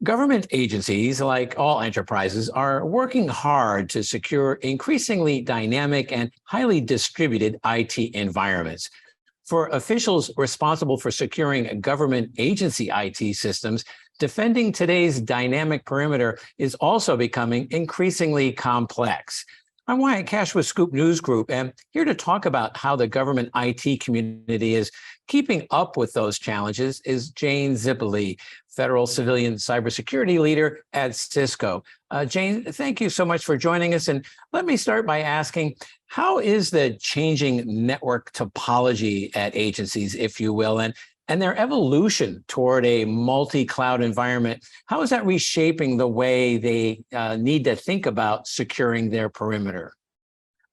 Government agencies, like all enterprises, are working hard to secure increasingly dynamic and highly distributed IT environments. For officials responsible for securing government agency IT systems, defending today's dynamic perimeter is also becoming increasingly complex. I'm Wyatt Cash with Scoop News Group, and here to talk about how the government IT community is keeping up with those challenges is Jane Zipoli, Federal Civilian Cybersecurity Leader at Cisco. Jane, thank you so much for joining us. And let me start by asking, how is the changing network topology at agencies, if you will, and their evolution toward a multi-cloud environment, how is that reshaping the way they need to think about securing their perimeter?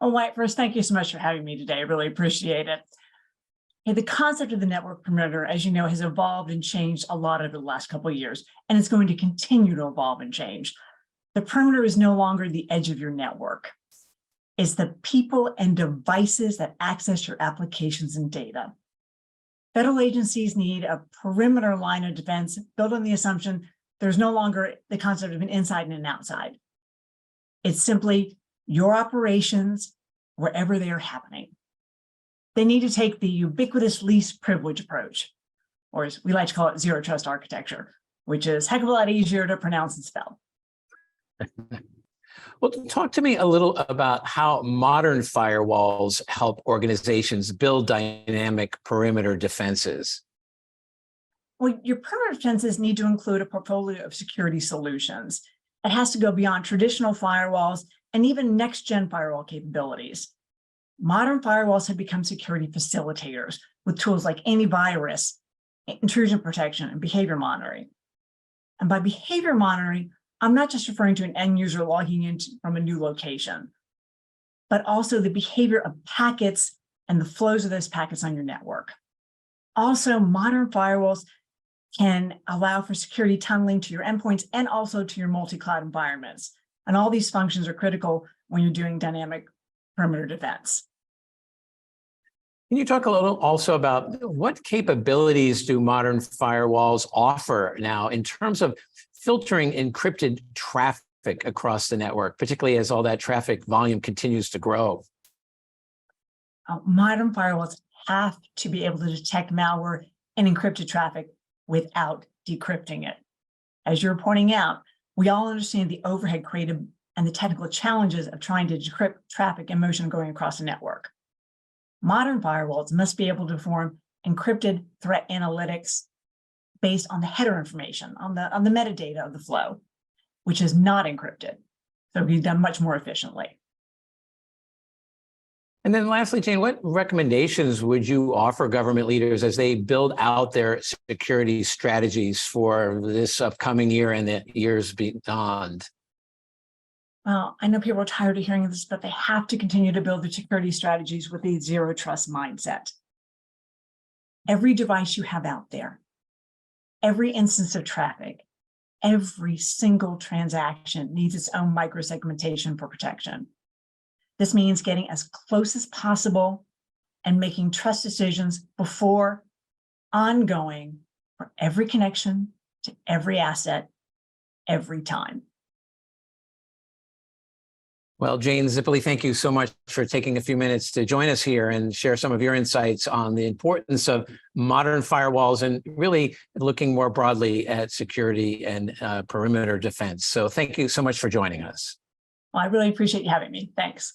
Oh, Wyatt, first, thank you so much for having me today. I really appreciate it. The concept of the network perimeter, as you know, has evolved and changed a lot over the last couple of years, and it's going to continue to evolve and change. The perimeter is no longer the edge of your network. It's the people and devices that access your applications and data. Federal agencies need a perimeter line of defense built on the assumption there's no longer the concept of an inside and an outside. It's simply your operations wherever they are happening. They need to take the ubiquitous least privilege approach, or as we like to call it, zero trust architecture, which is a heck of a lot easier to pronounce and spell. Well, talk to me a little about how modern firewalls help organizations build dynamic perimeter defenses. Well, your perimeter defenses need to include a portfolio of security solutions. It has to go beyond traditional firewalls and even next-gen firewall capabilities. Modern firewalls have become security facilitators with tools like antivirus, intrusion protection, and behavior monitoring. And by behavior monitoring, I'm not just referring to an end user logging in from a new location, but also the behavior of packets and the flows of those packets on your network. Also, modern firewalls can allow for security tunneling to your endpoints and also to your multi-cloud environments. And all these functions are critical when you're doing dynamic perimeter defense. Can you talk a little also about what capabilities do modern firewalls offer now in terms of filtering encrypted traffic across the network, particularly as all that traffic volume continues to grow? Modern firewalls have to be able to detect malware and encrypted traffic without decrypting it. As you're pointing out, we all understand the overhead created and the technical challenges of trying to decrypt traffic and motion going across the network. Modern firewalls must be able to perform encrypted threat analytics based on the header information, on the metadata of the flow, which is not encrypted. So it can be done much more efficiently. And then lastly, Jane, what recommendations would you offer government leaders as they build out their security strategies for this upcoming year and the years beyond? Well, I know people are tired of hearing this, but they have to continue to build their security strategies with a zero trust mindset. Every device you have out there, every instance of traffic, every single transaction needs its own microsegmentation for protection. This means getting as close as possible and making trust decisions before, ongoing, for every connection to every asset, every time. Well, Jane Zipoli, thank you so much for taking a few minutes to join us here and share some of your insights on the importance of modern firewalls and really looking more broadly at security and perimeter defense. So thank you so much for joining us. Well, I really appreciate you having me. Thanks.